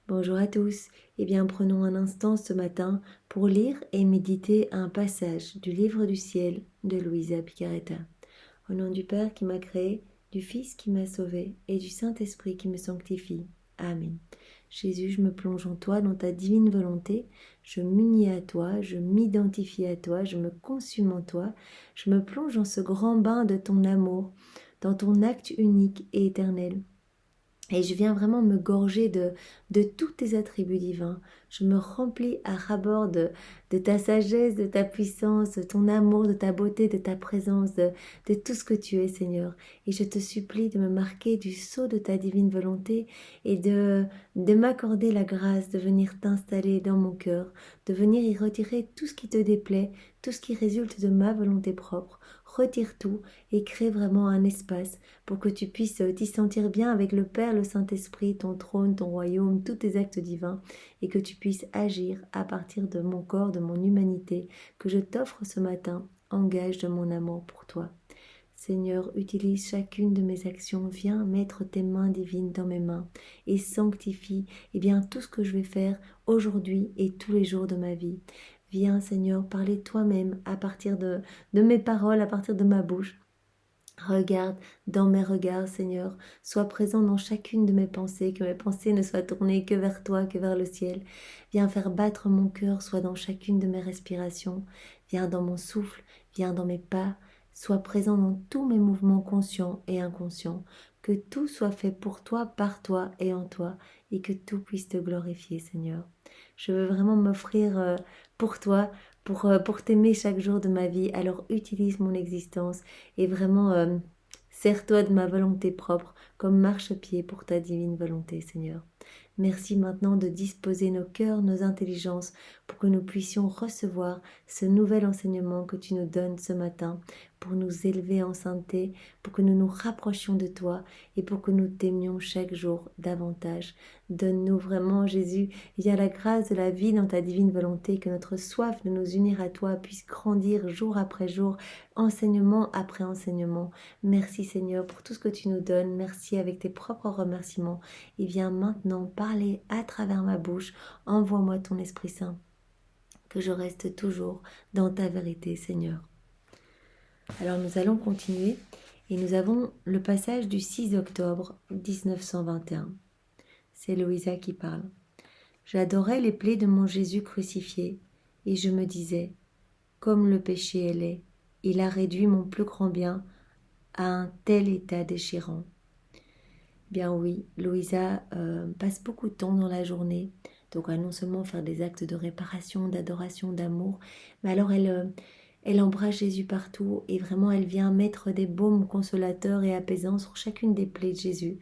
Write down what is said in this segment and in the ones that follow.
Bonjour à tous. Eh bien, prenons un instant ce matin pour lire et méditer un passage du livre du ciel de Luisa Picaretta. Au nom du Père qui m'a créé, du Fils qui m'a sauvé et du Saint-Esprit qui me sanctifie. Amen. Jésus, je me plonge en toi, dans ta divine volonté. Je m'unis à toi, je m'identifie à toi, je me consume en toi. Je me plonge dans ce grand bain de ton amour, dans ton acte unique et éternel. Et je viens vraiment me gorger de tous tes attributs divins. Je me remplis à ras-bord de ta sagesse, de ta puissance, de ton amour, de ta beauté, de ta présence, de tout ce que tu es, Seigneur. Et je te supplie de me marquer du sceau de ta divine volonté et de m'accorder la grâce de venir t'installer dans mon cœur, de venir y retirer tout ce qui te déplaît, tout ce qui résulte de ma volonté propre. Retire tout et crée vraiment un espace pour que tu puisses t'y sentir bien avec le Père, le Saint-Esprit, ton trône, ton royaume, tous tes actes divins, et que tu puisses agir à partir de mon corps, de mon humanité, que je t'offre ce matin, en gage de mon amour pour toi. Seigneur, utilise chacune de mes actions, viens mettre tes mains divines dans mes mains et sanctifie tout ce que je vais faire aujourd'hui et tous les jours de ma vie. Viens, Seigneur, parler toi-même à partir de mes paroles, à partir de ma bouche. Regarde dans mes regards, Seigneur, sois présent dans chacune de mes pensées, que mes pensées ne soient tournées que vers toi, que vers le ciel. Viens faire battre mon cœur, sois dans chacune de mes respirations, viens dans mon souffle, viens dans mes pas, sois présent dans tous mes mouvements conscients et inconscients, que tout soit fait pour toi, par toi et en toi, et que tout puisse te glorifier, Seigneur. Je veux vraiment m'offrir pour toi, pour t'aimer chaque jour de ma vie, alors utilise mon existence et vraiment sers-toi de ma volonté propre comme marchepied pour ta divine volonté, Seigneur. Merci maintenant de disposer nos cœurs, nos intelligences pour que nous puissions recevoir ce nouvel enseignement que tu nous donnes ce matin pour nous élever en sainteté, pour que nous nous rapprochions de toi et pour que nous t'aimions chaque jour davantage. Donne-nous vraiment, Jésus, via la grâce de la vie dans ta divine volonté, que notre soif de nous unir à toi puisse grandir jour après jour, enseignement après enseignement. Merci Seigneur pour tout ce que tu nous donnes. Merci avec tes propres remerciements. Et viens maintenant parler à travers ma bouche. Envoie-moi ton Esprit Saint, que je reste toujours dans ta vérité, Seigneur. Alors nous allons continuer et nous avons le passage du 6 octobre 1921. C'est Luisa qui parle. J'adorais les plaies de mon Jésus crucifié et je me disais, comme le péché est laid, il a réduit mon plus grand bien à un tel état déchirant. Bien oui, Luisa passe beaucoup de temps dans la journée, donc à non seulement faire des actes de réparation, d'adoration, d'amour, mais alors elle embrasse Jésus partout et vraiment elle vient mettre des baumes consolateurs et apaisants sur chacune des plaies de Jésus.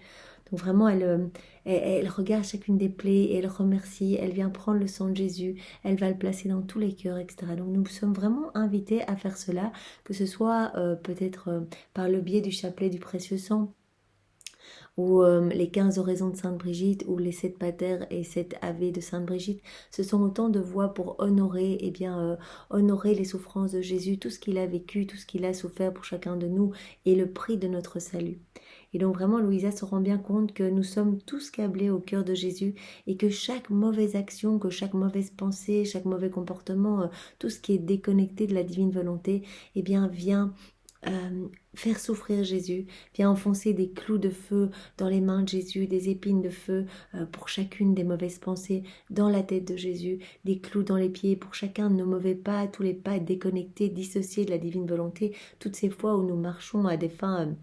Donc vraiment elle regarde chacune des plaies et elle remercie, elle vient prendre le sang de Jésus, elle va le placer dans tous les cœurs, etc. Donc nous sommes vraiment invités à faire cela, que ce soit peut-être par le biais du chapelet du précieux sang, ou les 15 oraisons de Sainte Brigitte, ou les 7 Pater et 7 Ave de Sainte Brigitte. Ce sont autant de voies pour honorer, honorer les souffrances de Jésus, tout ce qu'il a vécu, tout ce qu'il a souffert pour chacun de nous, et le prix de notre salut. Et donc vraiment, Luisa se rend bien compte que nous sommes tous câblés au cœur de Jésus, et que chaque mauvaise action, que chaque mauvaise pensée, chaque mauvais comportement, tout ce qui est déconnecté de la divine volonté, vient faire souffrir Jésus, vient enfoncer des clous de feu dans les mains de Jésus, des épines de feu pour chacune des mauvaises pensées dans la tête de Jésus, des clous dans les pieds pour chacun de nos mauvais pas, tous les pas déconnectés, dissociés de la divine volonté, toutes ces fois où nous marchons à des fins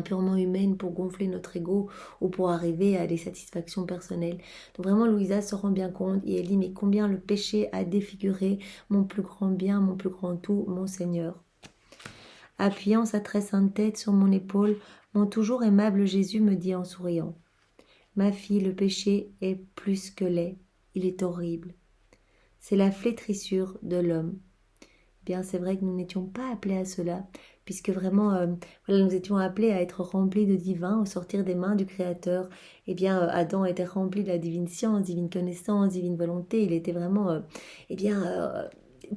purement humaines pour gonfler notre ego ou pour arriver à des satisfactions personnelles. Donc vraiment Luisa se rend bien compte et elle dit mais combien le péché a défiguré mon plus grand bien, mon plus grand tout, mon Seigneur. Appuyant sa très sainte tête sur mon épaule, mon toujours aimable Jésus me dit en souriant, « Ma fille, le péché est plus que laid, il est horrible. C'est la flétrissure de l'homme. » Bien, c'est vrai que nous n'étions pas appelés à cela, puisque vraiment, nous étions appelés à être remplis de divin au sortir des mains du Créateur. Adam était rempli de la divine science, divine connaissance, divine volonté. Il était vraiment,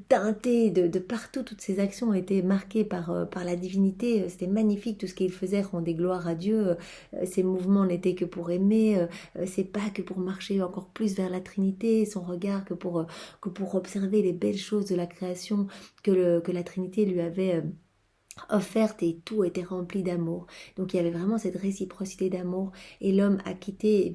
teinté de partout, toutes ses actions ont été marquées par la divinité, c'était magnifique, tout ce qu'il faisait rendait gloire à Dieu, ses mouvements n'étaient que pour aimer, ses pas que pour marcher encore plus vers la Trinité, son regard que pour observer les belles choses de la création que la Trinité lui avait offerte, et tout était rempli d'amour. Donc il y avait vraiment cette réciprocité d'amour, et l'homme a quitté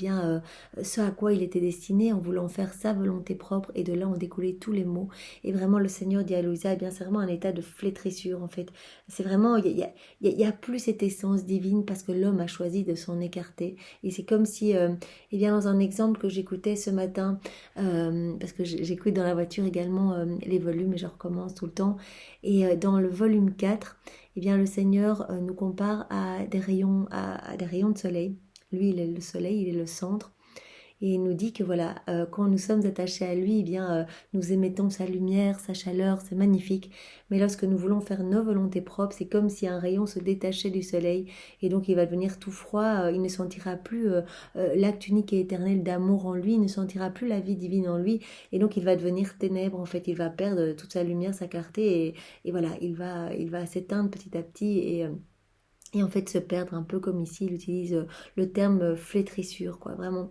ce à quoi il était destiné en voulant faire sa volonté propre, et de là ont découlé tous les maux. Et vraiment le Seigneur dit à Louisa, c'est vraiment un état de flétrissure en fait. C'est vraiment, il y a plus cette essence divine parce que l'homme a choisi de s'en écarter. Et c'est comme si, dans un exemple que j'écoutais ce matin, parce que j'écoute dans la voiture également les volumes, et je recommence tout le temps, et dans le volume 4, le Seigneur nous compare à des rayons, à des rayons de soleil. Lui, il est le soleil, il est le centre. Et il nous dit que voilà, quand nous sommes attachés à lui, nous émettons sa lumière, sa chaleur, c'est magnifique. Mais lorsque nous voulons faire nos volontés propres, c'est comme si un rayon se détachait du soleil, et donc il va devenir tout froid, il ne sentira plus l'acte unique et éternel d'amour en lui, il ne sentira plus la vie divine en lui, et donc il va devenir ténèbres, en fait, il va perdre toute sa lumière, sa clarté, et voilà, il va s'éteindre petit à petit, et en fait se perdre un peu, comme ici il utilise le terme flétrissure, quoi, vraiment.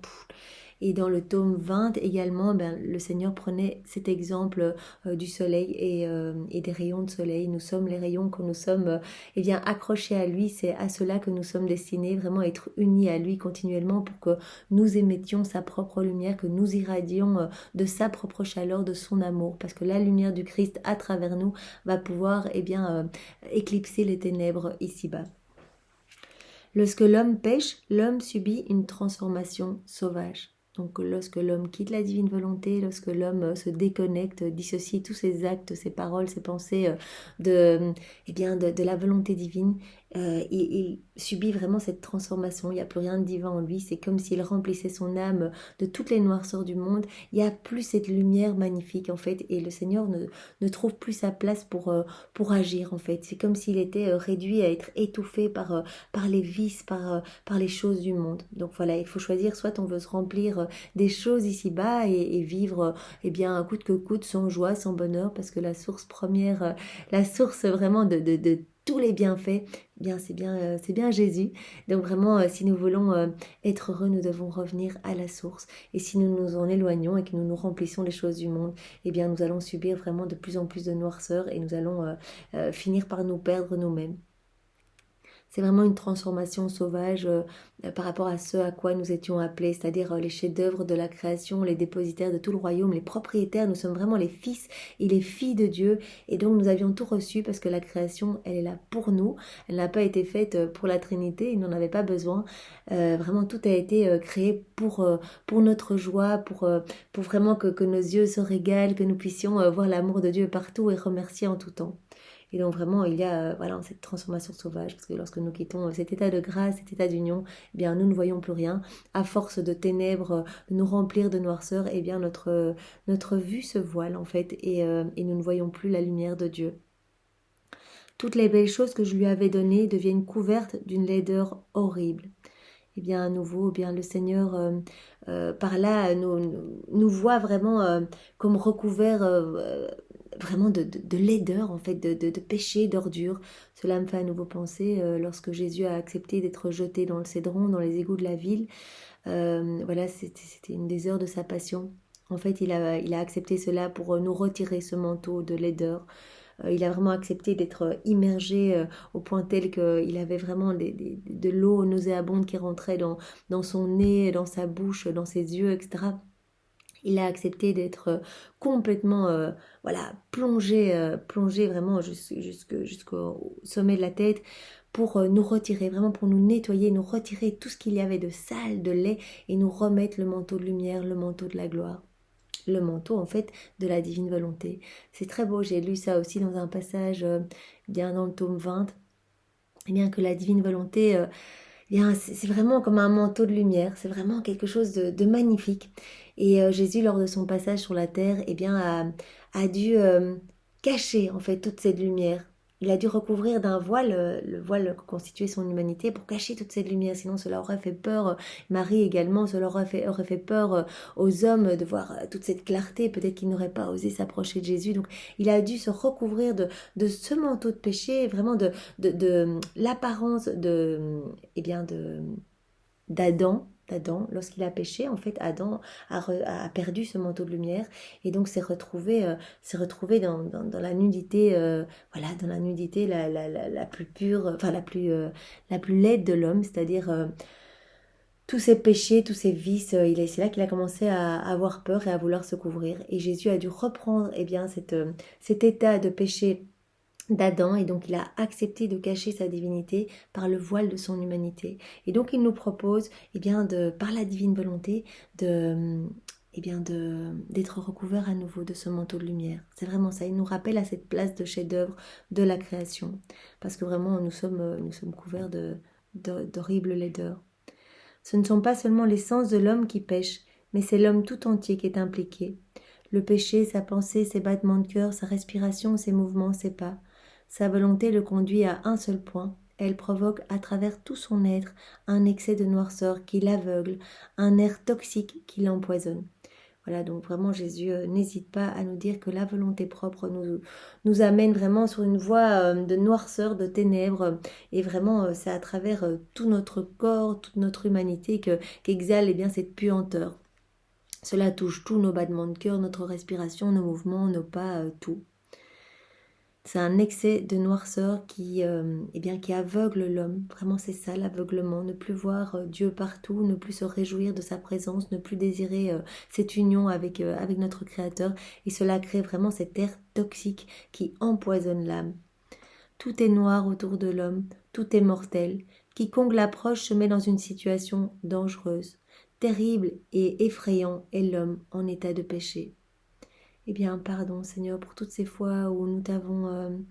Et dans le tome 20 également, le Seigneur prenait cet exemple du soleil et des rayons de soleil. Nous sommes les rayons quand nous sommes accrochés à lui. C'est à cela que nous sommes destinés, vraiment être unis à lui continuellement pour que nous émettions sa propre lumière, que nous irradions de sa propre chaleur, de son amour. Parce que la lumière du Christ à travers nous va pouvoir éclipser les ténèbres ici-bas. Lorsque l'homme pêche, l'homme subit une transformation sauvage. Donc lorsque l'homme quitte la divine volonté, lorsque l'homme se déconnecte, dissocie tous ses actes, ses paroles, ses pensées de la volonté divine, il subit vraiment cette transformation. Il n'y a plus rien de divin en lui, c'est comme s'il remplissait son âme de toutes les noirceurs du monde. Il n'y a plus cette lumière magnifique en fait, et le Seigneur ne trouve plus sa place pour agir en fait. C'est comme s'il était réduit à être étouffé par les vices, par les choses du monde. Donc voilà, il faut choisir, soit on veut se remplir des choses ici-bas et vivre coûte que coûte, sans joie, sans bonheur, parce que la source première, la source vraiment de tous les bienfaits, c'est bien Jésus. Donc vraiment, si nous voulons être heureux, nous devons revenir à la source. Et si nous nous en éloignons et que nous nous remplissons des choses du monde, nous allons subir vraiment de plus en plus de noirceur, et nous allons finir par nous perdre nous-mêmes. C'est vraiment une transformation sauvage par rapport à ce à quoi nous étions appelés, c'est-à-dire les chefs-d'œuvre de la création, les dépositaires de tout le royaume, les propriétaires. Nous sommes vraiment les fils et les filles de Dieu, et donc nous avions tout reçu parce que la création, elle est là pour nous. Elle n'a pas été faite pour la Trinité, il n'en avait pas besoin. Vraiment, tout a été créé pour notre joie, pour vraiment que nos yeux se régalent, que nous puissions voir l'amour de Dieu partout et remercier en tout temps. Et donc vraiment, il y a cette transformation sauvage, parce que lorsque nous quittons cet état de grâce, cet état d'union, nous ne voyons plus rien. À force de ténèbres, de nous remplir de noirceur, notre vue se voile en fait, et nous ne voyons plus la lumière de Dieu. Toutes les belles choses que je lui avais données deviennent couvertes d'une laideur horrible. À nouveau, le Seigneur par là nous voit vraiment comme recouverts vraiment de laideur en fait, de péché, d'ordure. Cela me fait à nouveau penser lorsque Jésus a accepté d'être jeté dans le Cédron, dans les égouts de la ville. C'était une des heures de sa passion. En fait, il a accepté cela pour nous retirer ce manteau de laideur. Il a vraiment accepté d'être immergé au point tel qu'il avait vraiment de l'eau nauséabonde qui rentrait dans son nez, dans sa bouche, dans ses yeux, etc. Il a accepté d'être complètement plongé vraiment jusqu'au sommet de la tête, pour nous retirer, vraiment pour nous nettoyer, nous retirer tout ce qu'il y avait de sale, de laid, et nous remettre le manteau de lumière, le manteau de la gloire. Le manteau en fait de la divine volonté. C'est très beau, j'ai lu ça aussi dans un passage dans le tome 20, que la divine volonté c'est vraiment comme un manteau de lumière, c'est vraiment quelque chose de magnifique. Et Jésus, lors de son passage sur la terre, a dû cacher en fait toute cette lumière. il a dû recouvrir d'un voile, le voile que constituait son humanité, pour cacher toute cette lumière. Sinon, cela aurait fait peur. Marie également, cela aurait fait peur aux hommes de voir toute cette clarté. Peut-être qu'ils n'auraient pas osé s'approcher de Jésus. Donc, il a dû se recouvrir de ce manteau de péché, vraiment de l'apparence eh bien d'Adam, lorsqu'il a péché, en fait, Adam a perdu ce manteau de lumière et donc s'est retrouvé dans la nudité, voilà, dans la nudité la plus pure, enfin la plus laide de l'homme, c'est-à-dire tous ses péchés, tous ses vices. C'est là qu'il a commencé à avoir peur et à vouloir se couvrir. Et Jésus a dû reprendre cet état de péché d'Adam, et donc il a accepté de cacher sa divinité par le voile de son humanité. Et donc il nous propose, par la divine volonté, d'être recouvert à nouveau de ce manteau de lumière. C'est vraiment ça. Il nous rappelle à cette place de chef-d'œuvre de la création, parce que vraiment nous sommes couverts d'horribles laideurs. Ce ne sont pas seulement les sens de l'homme qui pêchent, mais c'est l'homme tout entier qui est impliqué. Le péché, sa pensée, ses battements de cœur, sa respiration, ses mouvements, ses pas. Sa volonté le conduit à un seul point. Elle provoque à travers tout son être un excès de noirceur qui l'aveugle, un air toxique qui l'empoisonne. Voilà, donc vraiment Jésus n'hésite pas à nous dire que la volonté propre nous amène vraiment sur une voie de noirceur, de ténèbres, et vraiment c'est à travers tout notre corps, toute notre humanité qu'exhale cette puanteur. Cela touche tous nos battements de cœur, notre respiration, nos mouvements, nos pas, tout. C'est un excès de noirceur qui aveugle l'homme. Vraiment, c'est ça l'aveuglement. Ne plus voir Dieu partout, ne plus se réjouir de sa présence, ne plus désirer cette union avec notre Créateur. Et cela crée vraiment cet air toxique qui empoisonne l'âme. Tout est noir autour de l'homme, tout est mortel. Quiconque l'approche se met dans une situation dangereuse. Terrible et effrayant est l'homme en état de péché. Pardon Seigneur pour toutes ces fois où nous t'avons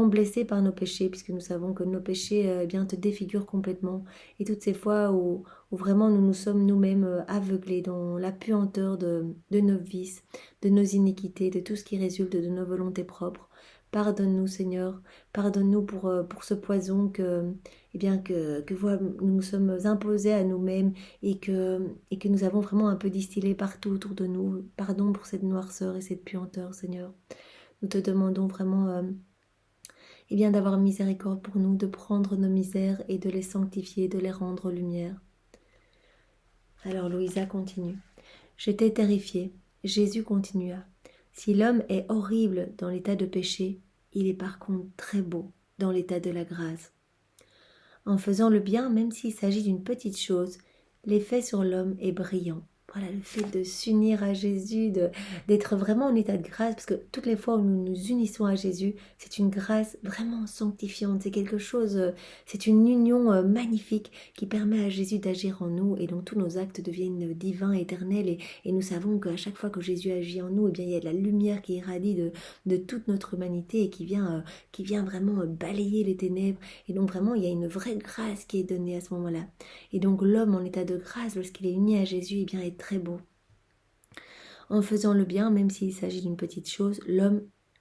blessé par nos péchés, puisque nous savons que nos péchés te défigurent complètement. Et toutes ces fois où vraiment nous nous sommes nous-mêmes aveuglés dans la puanteur de nos vices, de nos iniquités, de tout ce qui résulte de nos volontés propres. Pardonne-nous Seigneur, pardonne-nous pour ce poison que nous nous sommes imposés à nous-mêmes et que nous avons vraiment un peu distillé partout autour de nous. Pardon pour cette noirceur et cette puanteur Seigneur. Nous te demandons vraiment d'avoir miséricorde pour nous, de prendre nos misères et de les sanctifier, de les rendre lumière. Alors Louisa continue. J'étais terrifiée. Jésus continua. Si l'homme est horrible dans l'état de péché, il est par contre très beau dans l'état de la grâce. En faisant le bien, même s'il s'agit d'une petite chose, l'effet sur l'homme est brillant. Voilà, le fait de s'unir à Jésus, d'être vraiment en état de grâce, parce que toutes les fois où nous nous unissons à Jésus, c'est une grâce vraiment sanctifiante, c'est quelque chose, c'est une union magnifique qui permet à Jésus d'agir en nous, et donc tous nos actes deviennent divins, éternels, et nous savons qu'à chaque fois que Jésus agit en nous, il y a de la lumière qui irradie de toute notre humanité et qui vient vraiment balayer les ténèbres, et donc vraiment il y a une vraie grâce qui est donnée à ce moment-là. Et donc l'homme en état de grâce, lorsqu'il est uni à Jésus, est très beau. En faisant le bien, même s'il s'agit d'une petite chose,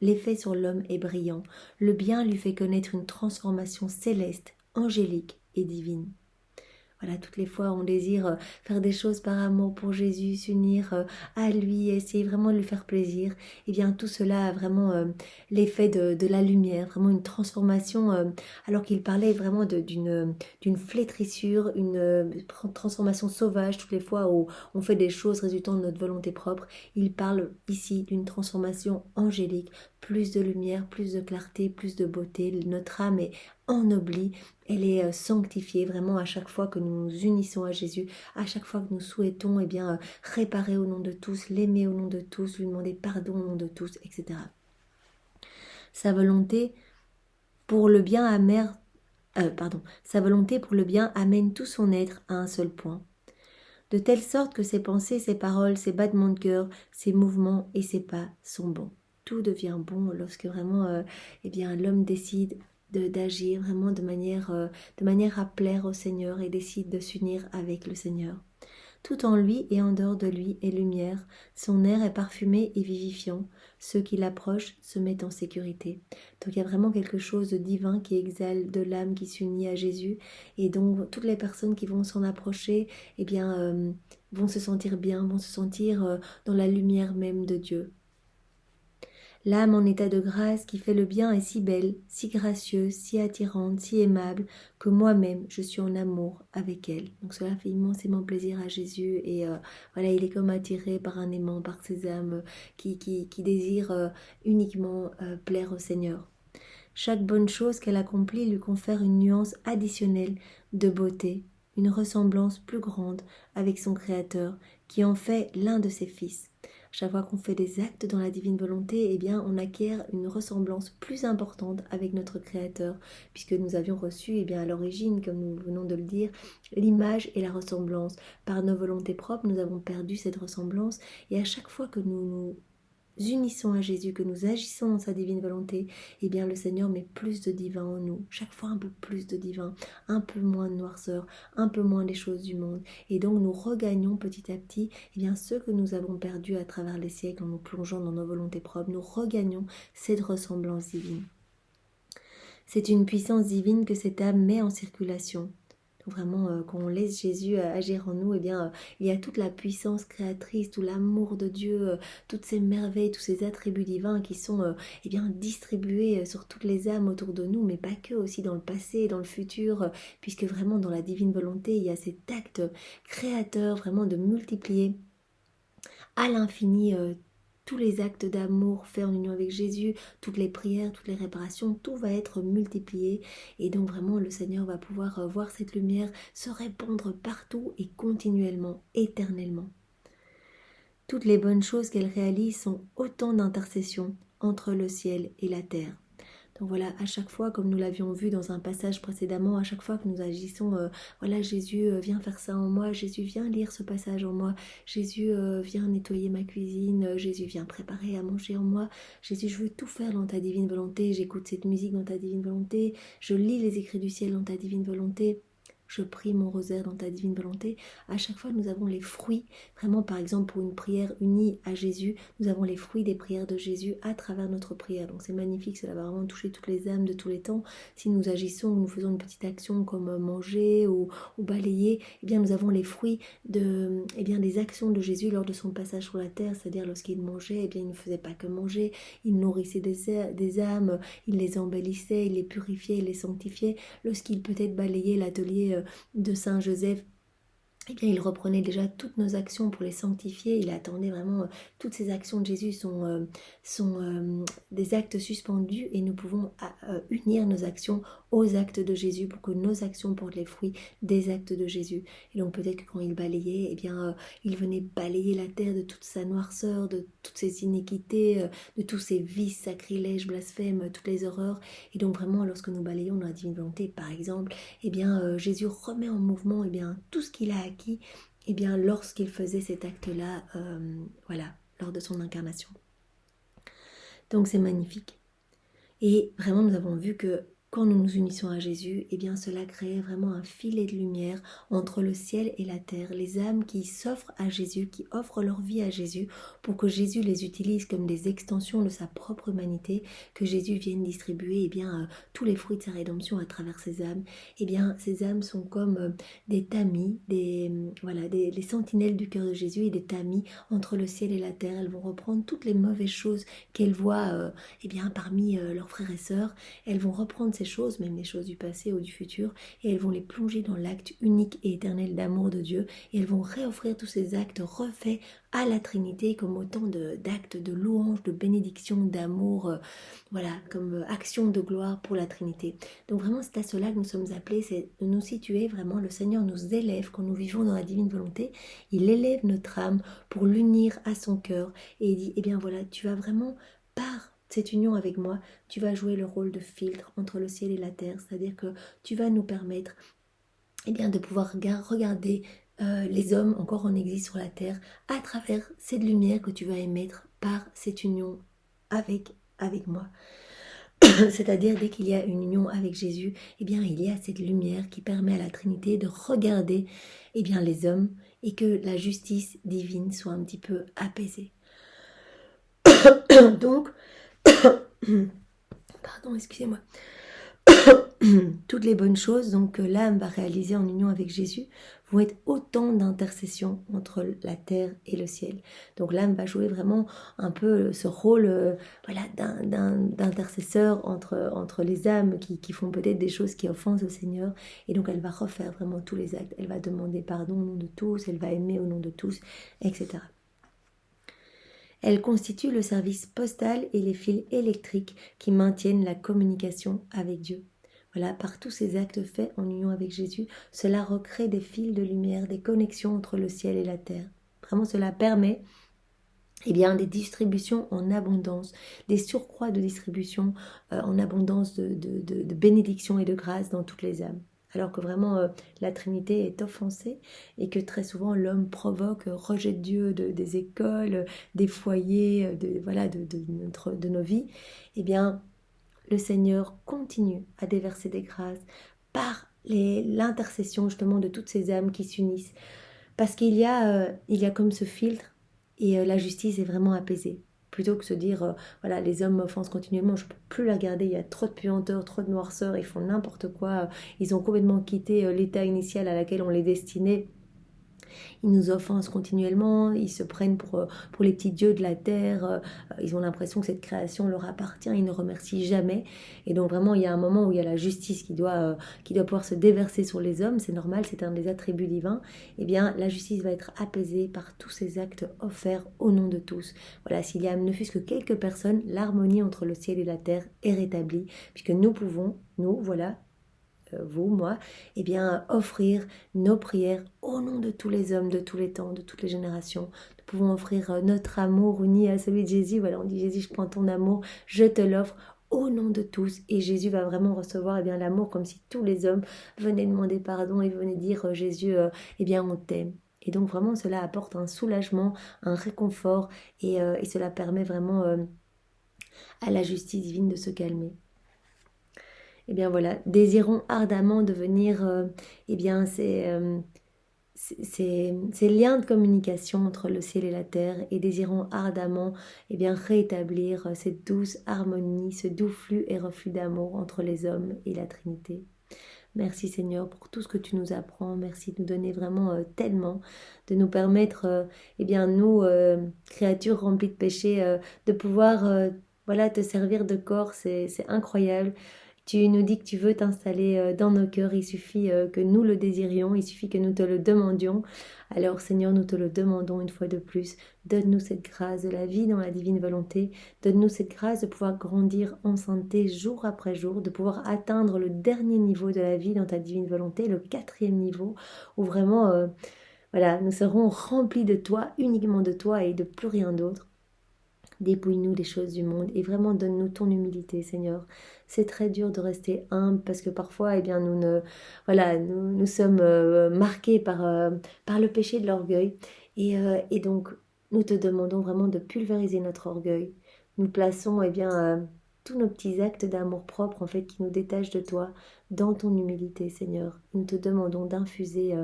l'effet sur l'homme est brillant. Le bien lui fait connaître une transformation céleste, angélique et divine. Voilà, toutes les fois on désire faire des choses par amour pour Jésus, s'unir à lui, essayer vraiment de lui faire plaisir, tout cela a vraiment l'effet de la lumière, vraiment une transformation, alors qu'il parlait vraiment d'une flétrissure, une transformation sauvage, toutes les fois où on fait des choses résultant de notre volonté propre. Il parle ici d'une transformation angélique, plus de lumière, plus de clarté, plus de beauté. Notre âme est ennoblie, elle est sanctifiée vraiment à chaque fois que nous nous unissons à Jésus, à chaque fois que nous souhaitons réparer au nom de tous, l'aimer au nom de tous, lui demander pardon au nom de tous, etc. Sa volonté pour le bien sa volonté pour le bien amène tout son être à un seul point. De telle sorte que ses pensées, ses paroles, ses battements de cœur, ses mouvements et ses pas sont bons. Tout devient bon lorsque vraiment l'homme décide d'agir vraiment de manière à plaire au Seigneur et décide de s'unir avec le Seigneur. Tout en lui et en dehors de lui est lumière. Son air est parfumé et vivifiant. Ceux qui l'approchent se mettent en sécurité. Donc il y a vraiment quelque chose de divin qui exhale de l'âme qui s'unit à Jésus. Et donc toutes les personnes qui vont s'en approcher, eh bien, vont se sentir bien, vont se sentir dans la lumière même de Dieu. L'âme en état de grâce qui fait le bien est si belle, si gracieuse, si attirante, si aimable, que moi-même je suis en amour avec elle. Donc cela fait immensément plaisir à Jésus et voilà, il est comme attiré par un aimant, par ces âmes qui désirent uniquement plaire au Seigneur. Chaque bonne chose qu'elle accomplit lui confère une nuance additionnelle de beauté, une ressemblance plus grande avec son Créateur, qui en fait l'un de ses fils. Chaque fois qu'on fait des actes dans la divine volonté, eh bien, on acquiert une ressemblance plus importante avec notre Créateur, puisque nous avions reçu, eh bien, à l'origine, comme nous venons de le dire, l'image et la ressemblance. Par nos volontés propres, nous avons perdu cette ressemblance, et à chaque fois que nous nous unissons à Jésus, que nous agissons dans sa divine volonté, eh bien le Seigneur met plus de divin en nous, chaque fois un peu plus de divin, un peu moins de noirceur, un peu moins des choses du monde, et donc nous regagnons petit à petit eh bien ce que nous avons perdu à travers les siècles en nous plongeant dans nos volontés propres, nous regagnons cette ressemblance divine. C'est une puissance divine que cette âme met en circulation. Vraiment, quand on laisse Jésus agir en nous, eh bien, il y a toute la puissance créatrice, tout l'amour de Dieu, toutes ces merveilles, tous ces attributs divins qui sont eh bien, distribués sur toutes les âmes autour de nous, mais pas que, aussi dans le passé, dans le futur, puisque vraiment dans la divine volonté, il y a cet acte créateur, vraiment de multiplier à l'infini tous les actes d'amour faits en union avec Jésus, toutes les prières, toutes les réparations, tout va être multiplié et donc vraiment le Seigneur va pouvoir voir cette lumière se répandre partout et continuellement, éternellement. Toutes les bonnes choses qu'elle réalise sont autant d'intercessions entre le ciel et la terre. Donc voilà, à chaque fois, comme nous l'avions vu dans un passage précédemment, à chaque fois que nous agissons, voilà, Jésus vient faire ça en moi, Jésus vient lire ce passage en moi, Jésus vient nettoyer ma cuisine, Jésus vient préparer à manger en moi, Jésus, je veux tout faire dans ta divine volonté, j'écoute cette musique dans ta divine volonté, je lis les écrits du ciel dans ta divine volonté. Je prie mon rosaire dans ta divine volonté. À chaque fois, nous avons les fruits. Vraiment, par exemple, pour une prière unie à Jésus, nous avons les fruits des prières de Jésus à travers notre prière. Donc c'est magnifique, cela va vraiment toucher toutes les âmes de tous les temps. Si nous agissons, nous faisons une petite action comme manger ou balayer, eh bien nous avons les fruits eh bien, des actions de Jésus lors de son passage sur la terre. C'est-à-dire lorsqu'il mangeait, eh bien, il ne faisait pas que manger, il nourrissait des âmes, il les embellissait, il les purifiait, il les sanctifiait. Lorsqu'il peut-être balayait l'atelier de Saint Joseph, eh bien, il reprenait déjà toutes nos actions pour les sanctifier. Il attendait vraiment, toutes ces actions de Jésus sont des actes suspendus et nous pouvons unir nos actions aux actes de Jésus pour que nos actions portent les fruits des actes de Jésus. Et donc peut-être que quand il balayait, eh bien, il venait balayer la terre de toute sa noirceur, de toutes ses iniquités, de tous ses vices, sacrilèges, blasphèmes, toutes les horreurs. Et donc vraiment, lorsque nous balayons dans la divine volonté, par exemple, eh bien, Jésus remet en mouvement eh bien, tout ce qu'il a acquis eh bien, lorsqu'il faisait cet acte-là, voilà, lors de son incarnation. Donc c'est magnifique. Et vraiment, nous avons vu que quand nous nous unissons à Jésus, eh bien cela crée vraiment un filet de lumière entre le ciel et la terre. Les âmes qui s'offrent à Jésus, qui offrent leur vie à Jésus pour que Jésus les utilise comme des extensions de sa propre humanité, que Jésus vienne distribuer eh bien, tous les fruits de sa rédemption à travers ces âmes. Eh bien, ces âmes sont comme des tamis, les sentinelles du cœur de Jésus et des tamis entre le ciel et la terre. Elles vont reprendre toutes les mauvaises choses qu'elles voient eh bien, parmi leurs frères et sœurs. Elles vont reprendre ces choses, même les choses du passé ou du futur, et elles vont les plonger dans l'acte unique et éternel d'amour de Dieu, et elles vont réoffrir tous ces actes refaits à la Trinité comme autant d'actes de louange, de bénédiction, d'amour, voilà, comme action de gloire pour la Trinité. Donc vraiment c'est à cela que nous sommes appelés, c'est de nous situer vraiment, le Seigneur nous élève quand nous vivons dans la divine volonté, il élève notre âme pour l'unir à son cœur, et il dit, eh bien voilà, tu vas vraiment par cette union avec moi, tu vas jouer le rôle de filtre entre le ciel et la terre, c'est-à-dire que tu vas nous permettre eh bien, de pouvoir regarder les hommes encore en exil sur la terre à travers cette lumière que tu vas émettre par cette union avec moi. C'est-à-dire dès qu'il y a une union avec Jésus, eh bien il y a cette lumière qui permet à la Trinité de regarder eh bien, les hommes et que la justice divine soit un petit peu apaisée. Donc, pardon, excusez-moi. Toutes les bonnes choses donc, que l'âme va réaliser en union avec Jésus vont être autant d'intercessions entre la terre et le ciel. Donc l'âme va jouer vraiment un peu ce rôle d'intercesseur entre les âmes qui font peut-être des choses qui offensent au Seigneur. Et donc elle va refaire vraiment tous les actes. Elle va demander pardon au nom de tous, elle va aimer au nom de tous, etc. Elle constitue le service postal et les fils électriques qui maintiennent la communication avec Dieu. Voilà, par tous ces actes faits en union avec Jésus, cela recrée des fils de lumière, des connexions entre le ciel et la terre. Vraiment, cela permet des distributions en abondance, des surcroîts de distribution en abondance de bénédictions et de grâce dans toutes les âmes. Alors que vraiment la Trinité est offensée et que très souvent l'homme provoque rejet de Dieu des écoles, des foyers, de nos vies, eh bien le Seigneur continue à déverser des grâces par l'intercession justement de toutes ces âmes qui s'unissent. Parce qu'il y a comme ce filtre et la justice est vraiment apaisée. Plutôt que se dire, les hommes m'offensent continuellement, je ne peux plus la regarder, il y a trop de puanteur, trop de noirceur, ils font n'importe quoi, ils ont complètement quitté l'état initial à laquelle on les destinait. Ils nous offensent continuellement, ils se prennent pour les petits dieux de la terre, ils ont l'impression que cette création leur appartient, ils ne remercient jamais. Et donc vraiment, il y a un moment où il y a la justice qui doit pouvoir se déverser sur les hommes, c'est normal, c'est un des attributs divins. Eh bien, la justice va être apaisée par tous ces actes offerts au nom de tous. Voilà, s'il y a ne fût-ce que quelques personnes, l'harmonie entre le ciel et la terre est rétablie, puisque nous pouvons, vous, moi, offrir nos prières au nom de tous les hommes, de tous les temps, de toutes les générations. Nous pouvons offrir notre amour uni à celui de Jésus. Voilà, on dit Jésus, je prends ton amour, je te l'offre au nom de tous. Et Jésus va vraiment recevoir l'amour comme si tous les hommes venaient demander pardon et venaient dire Jésus, on t'aime. Et donc vraiment, cela apporte un soulagement, un réconfort et cela permet vraiment à la justice divine de se calmer. Désirons ardemment devenir ces liens de communication entre le ciel et la terre et désirons ardemment rétablir cette douce harmonie, ce doux flux et reflux d'amour entre les hommes et la Trinité. Merci Seigneur pour tout ce que tu nous apprends, merci de nous donner vraiment tellement, de nous permettre, nous, créatures remplies de péchés, de pouvoir te servir de corps, c'est incroyable. Tu nous dis que tu veux t'installer dans nos cœurs, il suffit que nous le désirions, il suffit que nous te le demandions. Alors Seigneur, nous te le demandons une fois de plus, donne-nous cette grâce de la vie dans la divine volonté, donne-nous cette grâce de pouvoir grandir en sainteté jour après jour, de pouvoir atteindre le dernier niveau de la vie dans ta divine volonté, le 4e niveau, où vraiment, nous serons remplis de toi, uniquement de toi et de plus rien d'autre. Dépouille-nous des choses du monde et vraiment donne-nous ton humilité, Seigneur. C'est très dur de rester humble parce que parfois, nous sommes marqués par le péché de l'orgueil et donc nous te demandons vraiment de pulvériser notre orgueil. Nous plaçons tous nos petits actes d'amour-propre en fait qui nous détachent de toi dans ton humilité, Seigneur. Nous te demandons d'infuser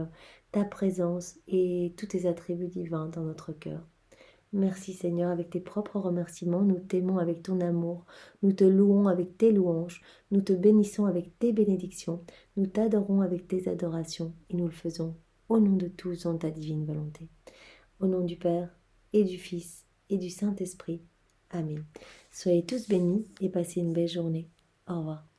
ta présence et tous tes attributs divins dans notre cœur. Merci Seigneur, avec tes propres remerciements, nous t'aimons avec ton amour, nous te louons avec tes louanges, nous te bénissons avec tes bénédictions, nous t'adorons avec tes adorations et nous le faisons au nom de tous en ta divine volonté. Au nom du Père et du Fils et du Saint-Esprit. Amen. Soyez tous bénis et passez une belle journée. Au revoir.